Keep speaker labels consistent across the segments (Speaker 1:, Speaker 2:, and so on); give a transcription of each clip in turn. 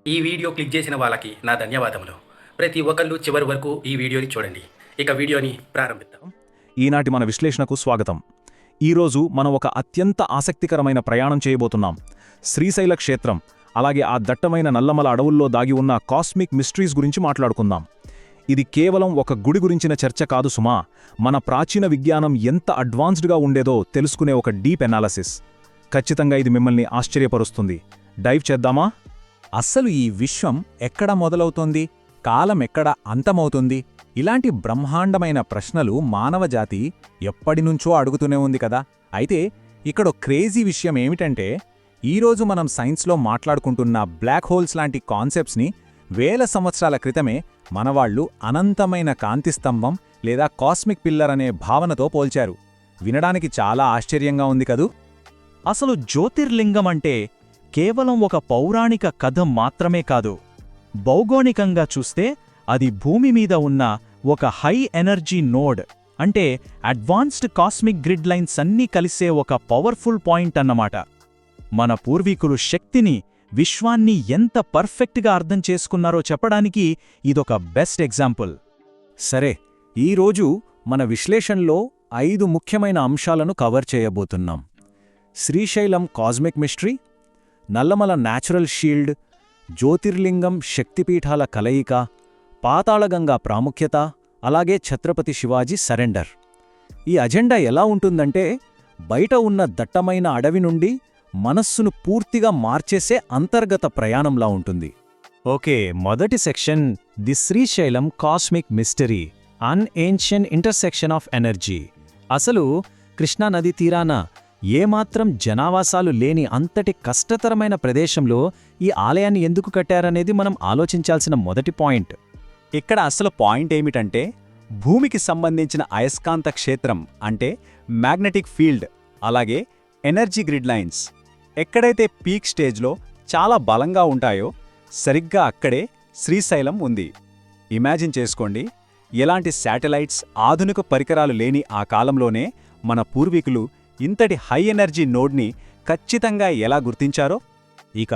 Speaker 1: ఈ video click చేసిన వాళ్ళకి నా ధన్యవాదములు. ప్రతి ఒక్కళ్ళు చివరి వరకు ఈ వీడియోని చూడండి. ఇక వీడియోని ప్రారంభిద్దాం.
Speaker 2: ఈనాటి మన విశ్లేషణకు స్వాగతం. ఈరోజు మనం ఒక అత్యంత ఆసక్తికరమైన ప్రయాణం చేయబోతున్నాం. శ్రీశైల క్షేత్రం, అలాగే ఆ దట్టమైన నల్లమల అడవుల్లో దాగి ఉన్న కాస్మిక్ మిస్టరీస్ గురించి మాట్లాడుకుందాం. ఇది కేవలం ఒక గుడి గురించిన చర్చ కాదు సుమా, మన ప్రాచీన విజ్ఞానం ఎంత అడ్వాన్స్డ్గా ఉండేదో తెలుసుకునే ఒక డీప్ ఎనాలసిస్. ఖచ్చితంగా ఇది మిమ్మల్ని ఆశ్చర్యపరుస్తుంది. డైవ్ చేద్దామా?
Speaker 3: అస్సలు ఈ విశ్వం ఎక్కడ మొదలవుతోంది, కాలం ఎక్కడ అంతమవుతుంది, ఇలాంటి బ్రహ్మాండమైన ప్రశ్నలు మానవజాతి ఎప్పటినుంచో అడుగుతూనే ఉంది కదా. అయితే ఇక్కడో క్రేజీ విషయం ఏమిటంటే, ఈరోజు మనం సైన్స్లో మాట్లాడుకుంటున్న బ్లాక్ హోల్స్ లాంటి కాన్సెప్ట్స్ని వేల సంవత్సరాల క్రితమే మనవాళ్లు అనంతమైన కాంతిస్తంభం లేదా కాస్మిక్ పిల్లర్ అనే భావనతో పోల్చారు. వినడానికి చాలా ఆశ్చర్యంగా ఉంది కదూ.
Speaker 4: అసలు జ్యోతిర్లింగం అంటే కేవలం ఒక పౌరాణిక కథ మాత్రమే కాదు. భౌగోళికంగా చూస్తే అది భూమి మీద ఉన్న ఒక హై ఎనర్జీ నోడ్, అంటే అడ్వాన్స్డ్ కాస్మిక్ గ్రిడ్ లైన్స్ అన్నీ కలిసే ఒక పవర్ఫుల్ పాయింట్ అన్నమాట. మన పూర్వీకులు శక్తిని, విశ్వాన్ని ఎంత పర్ఫెక్ట్గా అర్థం చేసుకున్నారో చెప్పడానికి ఇదొక బెస్ట్ ఎగ్జాంపుల్.
Speaker 3: సరే, ఈరోజు మన విశ్లేషణలో 5 ముఖ్యమైన అంశాలను కవర్ చేయబోతున్నాం. Srisailam cosmic mystery, Nallamala natural shield, జ్యోతిర్లింగం శక్తిపీఠాల కలయిక, పాతాళగంగా ప్రాముఖ్యత, అలాగే ఛత్రపతి శివాజీ సరెండర్. ఈ అజెండా ఎలా ఉంటుందంటే, బయట ఉన్న దట్టమైన అడవి నుండి మనస్సును పూర్తిగా మార్చేసే అంతర్గత ప్రయాణంలా ఉంటుంది.
Speaker 4: ఓకే, మొదటి section the Srisailam cosmic mystery, an ancient intersection of energy. అసలు కృష్ణానదీ తీరాన ఏమాత్రం జనావాసాలు లేని అంతటి కష్టతరమైన ప్రదేశంలో ఈ ఆలయాన్ని ఎందుకు కట్టారనేది మనం ఆలోచించాల్సిన మొదటి పాయింట్.
Speaker 3: ఇక్కడ అసలు పాయింట్ ఏమిటంటే, భూమికి సంబంధించిన అయస్కాంత క్షేత్రం అంటే మ్యాగ్నెటిక్ ఫీల్డ్, అలాగే ఎనర్జీ గ్రిడ్ లైన్స్ ఎక్కడైతే పీక్ స్టేజ్లో చాలా బలంగా ఉంటాయో సరిగ్గా అక్కడే శ్రీశైలం ఉంది. ఇమాజిన్ చేసుకోండి, ఎలాంటి శాటిలైట్స్, ఆధునిక పరికరాలు లేని ఆ కాలంలోనే మన పూర్వీకులు ఇంతటి హై ఎనర్జీ నోడ్ని ఖచ్చితంగా ఎలా గుర్తించారో. ఇక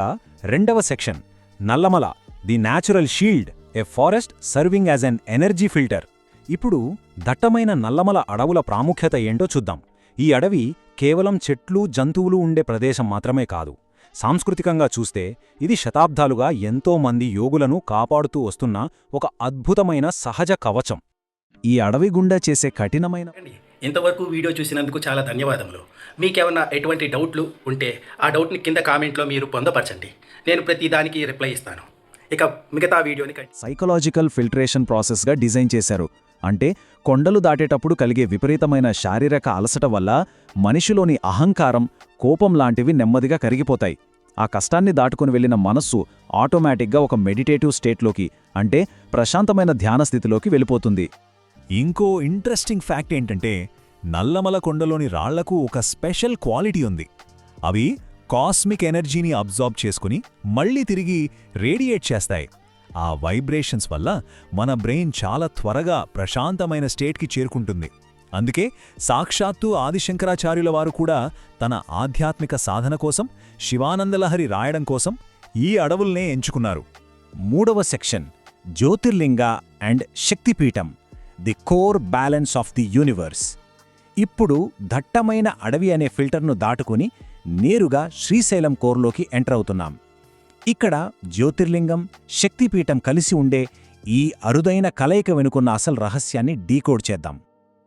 Speaker 3: రెండవ section Nallamala, the natural shield, a forest serving as N energy filter. ఇప్పుడు దట్టమైన నల్లమల అడవుల ప్రాముఖ్యత ఏంటో చూద్దాం. ఈ అడవి కేవలం చెట్లు, జంతువులు ఉండే ప్రదేశం మాత్రమే కాదు. సాంస్కృతికంగా చూస్తే ఇది శతాబ్దాలుగా ఎంతోమంది యోగులను కాపాడుతూ వస్తున్న ఒక అద్భుతమైన సహజ కవచం. ఈ అడవి గుండా చేసే కఠినమైన
Speaker 1: ఇంతవరకు వీడియో చూసినందుకు చాలా ధన్యవాదములు. మీకేమన్నా ఎటువంటి డౌట్లు ఉంటే ఆ డౌట్ని కింద కామెంట్లో మీరు పొందపరచండి. నేను ప్రతి దానికి రిప్లై ఇస్తాను. ఇక మిగతా వీడియోని
Speaker 3: సైకలాజికల్ ఫిల్టరేషన్ ప్రాసెస్గా డిజైన్ చేశారు. అంటే కొండలు దాటేటప్పుడు కలిగే విపరీతమైన శారీరక అలసట వల్ల మనిషిలోని అహంకారం, కోపం లాంటివి నెమ్మదిగా కరిగిపోతాయి. ఆ కష్టాన్ని దాటుకుని వెళ్లిన మనస్సు ఆటోమేటిక్గా ఒక మెడిటేటివ్ స్టేట్లోకి, అంటే ప్రశాంతమైన ధ్యాన స్థితిలోకి వెళ్ళిపోతుంది.
Speaker 5: ఇంకో ఇంట్రెస్టింగ్ ఫ్యాక్ట్ ఏంటంటే, నల్లమల కొండలోని రాళ్లకు ఒక స్పెషల్ క్వాలిటీ ఉంది. అవి కాస్మిక్ ఎనర్జీని అబ్జార్బ్ చేసుకుని మళ్లీ తిరిగి రేడియేట్ చేస్తాయి. ఆ వైబ్రేషన్స్ వల్ల మన బ్రెయిన్ చాలా త్వరగా ప్రశాంతమైన స్టేట్కి చేరుకుంటుంది. అందుకే సాక్షాత్తు ఆదిశంకరాచార్యుల వారు కూడా తన ఆధ్యాత్మిక సాధన కోసం, శివానందలహరి రాయడం కోసం ఈ అడవుల్నే ఎంచుకున్నారు.
Speaker 3: మూడవ సెక్షన్ జ్యోతిర్లింగ అండ్ శక్తిపీఠం, the core balance of the universe. ఇప్పుడు దట్టమైన అడవి అనే ఫిల్టర్ను దాటుకుని నేరుగా శ్రీశైలం కోర్లోకి ఎంటర్ అవుతున్నాం. ఇక్కడ జ్యోతిర్లింగం, శక్తిపీఠం కలిసి ఉండే ఈ అరుదైన కలయిక వెనుకున్న అసలు రహస్యాన్ని డీకోడ్ చేద్దాం.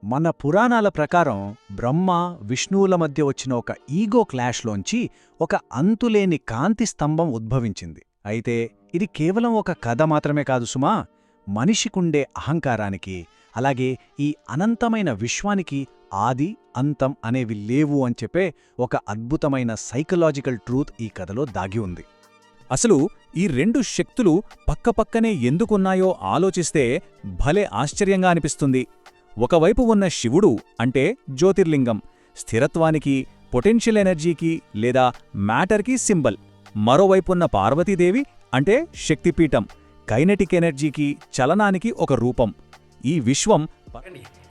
Speaker 3: మన పురాణాల ప్రకారం బ్రహ్మ, విష్ణువుల మధ్య వచ్చిన ఒక ఈగో క్లాష్లోంచి ఒక అంతులేని కాంతి స్తంభం ఉద్భవించింది. అయితే ఇది కేవలం ఒక కథ మాత్రమే కాదు సుమా. మనిషికుండే అహంకారానికి, అలాగే ఈ అనంతమైన విశ్వానికి ఆది, అంతం అనేవి లేవు అని చెప్పే ఒక అద్భుతమైన సైకలాజికల్ ట్రూత్ ఈ కథలో దాగి ఉంది.
Speaker 2: అసలు ఈ రెండు శక్తులు పక్కపక్కనే ఎందుకున్నాయో ఆలోచిస్తే భలే ఆశ్చర్యంగా అనిపిస్తుంది. ఒకవైపు ఉన్న శివుడు అంటే జ్యోతిర్లింగం, స్థిరత్వానికి, పొటెన్షియల్ ఎనర్జీకి లేదా మ్యాటర్కి సింబల్. మరోవైపున్న పార్వతీదేవి అంటే శక్తిపీఠం, కైనెటిక్ ఎనర్జీకి, చలనానికి ఒక రూపం. ఈ విశ్వం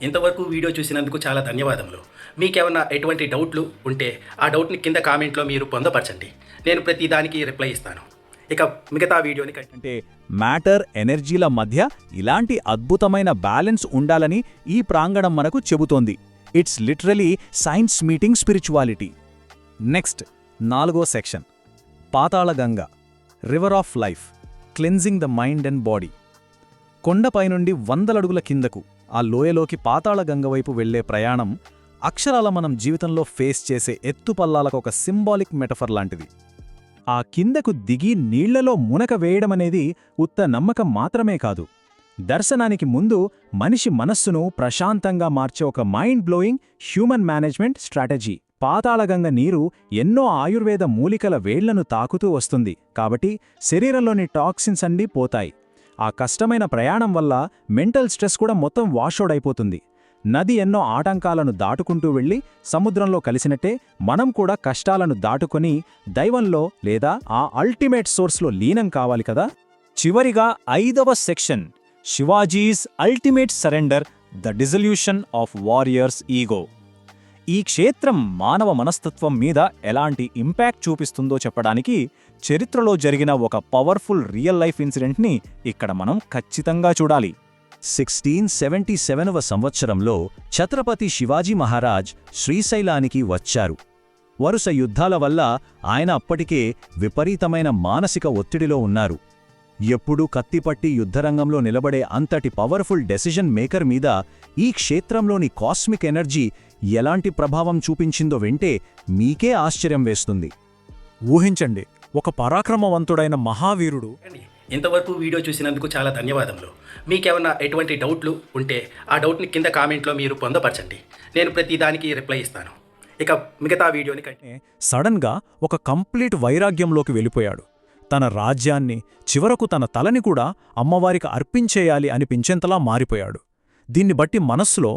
Speaker 1: ఇంతవరకు వీడియో చూసినందుకు చాలా ధన్యవాదములు. మీకేమన్నా ఎటువంటి డౌట్లు ఉంటే ఆ డౌట్ని కింద కామెంట్లో మీరు పొందపరచండి. నేను ప్రతి దానికి రిప్లై ఇస్తాను. ఇక మిగతా వీడియోని
Speaker 3: అంటే మ్యాటర్ ఎనర్జీల మధ్య ఇలాంటి అద్భుతమైన బ్యాలెన్స్ ఉండాలని ఈ ప్రాంగణం మనకు చెబుతోంది. It's literally science meeting spirituality. Next 4వ section, Patalaganga, river of life, cleansing the mind and body. కొండపై నుండి 100 అడుగుల కిందకు ఆ లోయలోకి పాతాళగంగ వైపు వెళ్లే ప్రయాణం అక్షరాల మనం జీవితంలో ఫేస్ చేసే ఎత్తుపల్లాలకు ఒక సింబాలిక్ మెటఫర్ లాంటిది. ఆ కిందకు దిగి నీళ్లలో మునక వేయడమనేది ఉత్త నమ్మకం మాత్రమే కాదు, దర్శనానికి ముందు మనిషి మనస్సును ప్రశాంతంగా మార్చే ఒక mind blowing human management strategy. Patalaganga నీరు ఎన్నో ఆయుర్వేద మూలికల వేళ్లను తాకుతూ వస్తుంది కాబట్టి శరీరంలోని టాక్సిన్స్ అన్నీ పోతాయి. ఆ కష్టమైన ప్రయాణం వల్ల మెంటల్ స్ట్రెస్ కూడా మొత్తం వాషౌట్ అయిపోతుంది. నది ఎన్నో ఆటంకాలను దాటుకుంటూ వెళ్లి సముద్రంలో కలిసినట్టే మనం కూడా కష్టాలను దాటుకొని దైవంలో లేదా ఆ అల్టిమేట్ సోర్స్లో లీనం కావాలి కదా.
Speaker 4: చివరిగా 5వ section, Shivaji's ultimate surrender, the dissolution of warriors ego. ఈ క్షేత్రం మానవ మనస్తత్వం మీద ఎలాంటి ఇంపాక్ట్ చూపిస్తుందో చెప్పడానికి చరిత్రలో జరిగిన ఒక పవర్ఫుల్ రియల్ లైఫ్ ఇన్సిడెంట్ని ఇక్కడ మనం ఖచ్చితంగా చూడాలి.
Speaker 5: 1677వ సంవత్సరంలో ఛత్రపతి శివాజీ మహారాజ్ శ్రీశైలానికి వచ్చారు. వరుస యుద్ధాల వల్ల ఆయన అప్పటికే విపరీతమైన మానసిక ఒత్తిడిలో ఉన్నారు. ఎప్పుడూ కత్తిపట్టి యుద్ధరంగంలో నిలబడే అంతటి పవర్ఫుల్ డెసిషన్ మేకర్ మీద ఈ క్షేత్రంలోని కాస్మిక్ ఎనర్జీ ఎలాంటి ప్రభావం చూపించిందో వింటే మీకే ఆశ్చర్యం వేస్తుంది.
Speaker 2: ఊహించండి, ఒక పరాక్రమవంతుడైన మహావీరుడు.
Speaker 1: ఇంతవరకు వీడియో చూసినందుకు చాలా ధన్యవాదములు. మీకేమన్నా ఎటువంటి డౌట్లు ఉంటే ఆ డౌట్ని కింద కామెంట్లో మీరు పొందపరచండి. నేను ప్రతి దానికి రిప్లై ఇస్తాను. ఇక మిగతా వీడియోని
Speaker 2: సడన్గా ఒక కంప్లీట్ వైరాగ్యంలోకి వెళ్ళిపోయాడు. తన రాజ్యాన్ని, చివరకు తన తలని కూడా అమ్మవారికి అర్పించేయాలి అనిపించేంతలా మారిపోయాడు. దీన్ని బట్టి మనస్సులో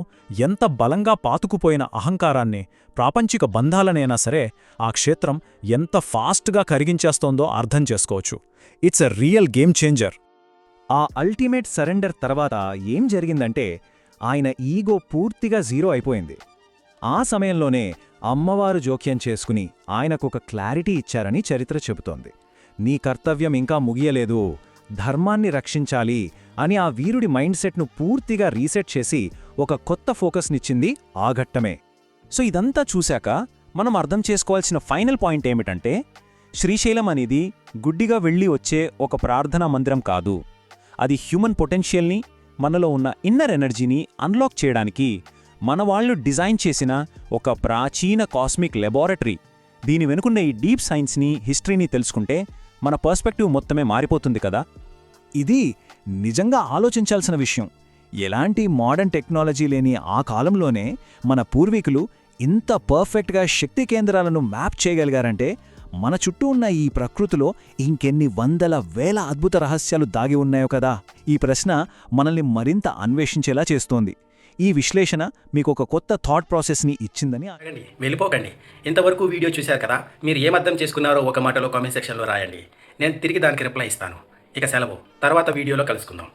Speaker 2: ఎంత బలంగా పాతుకుపోయిన అహంకారాన్ని, ప్రాపంచిక బంధాలనైనా సరే ఆ క్షేత్రం ఎంత ఫాస్ట్గా కరిగించేస్తోందో అర్థం చేసుకోవచ్చు. It's a real game changer.
Speaker 3: ఆ అల్టిమేట్ సరెండర్ తర్వాత ఏం జరిగిందంటే ఆయన ఈగో పూర్తిగా జీరో అయిపోయింది. ఆ సమయంలోనే అమ్మవారు జోక్యం చేసుకుని ఆయనకొక క్లారిటీ ఇచ్చారని చరిత్ర చెబుతోంది. నీ కర్తవ్యం ఇంకా ముగియలేదు, ధర్మాన్ని రక్షించాలి అని ఆ వీరుడి మైండ్ సెట్ను పూర్తిగా రీసెట్ చేసి ఒక కొత్త ఫోకస్నిచ్చింది ఆ ఘట్టమే. సో ఇదంతా చూశాక మనం అర్థం చేసుకోవాల్సిన ఫైనల్ పాయింట్ ఏమిటంటే, శ్రీశైలం అనేది గుడ్డిగా వెళ్ళి వచ్చే ఒక ప్రార్థనా మందిరం కాదు. అది హ్యూమన్ పొటెన్షియల్ని, మనలో ఉన్న ఇన్నర్ ఎనర్జీని అన్లాక్ చేయడానికి మనవాళ్లు డిజైన్ చేసిన ఒక ప్రాచీన కాస్మిక్ లెబారెటరీ. దీని వెనుకున్న ఈ డీప్ సైన్స్ని, హిస్టరీని తెలుసుకుంటే మన పర్స్పెక్టివ్ మొత్తమే మారిపోతుంది కదా.
Speaker 5: ఇది నిజంగా ఆలోచించాల్సిన విషయం. ఎలాంటి మోడర్న్ టెక్నాలజీ లేని ఆ కాలంలోనే మన పూర్వీకులు ఇంత పర్ఫెక్ట్గా శక్తి కేంద్రాలను మ్యాప్ చేయగలిగారంటే మన చుట్టూ ఉన్న ఈ ప్రకృతిలో ఇంకెన్ని వందల వేల అద్భుత రహస్యాలు దాగి ఉన్నాయో కదా. ఈ ప్రశ్న మనల్ని మరింత అన్వేషించేలా చేస్తోంది. ఈ విశ్లేషణ మీకు ఒక కొత్త థాట్ ప్రాసెస్ని ఇచ్చిందని.
Speaker 1: వెళ్ళిపోకండి. ఇంతవరకు వీడియో చూశారు కదా, మీరు ఏమర్థం చేసుకున్నారో ఒక మాటలో కామెంట్ సెక్షన్లో రాయండి. నేను తిరిగి దానికి రిప్లై ఇస్తాను. ఇక సెలవు, తర్వాత వీడియోలో కలుసుకుందాం.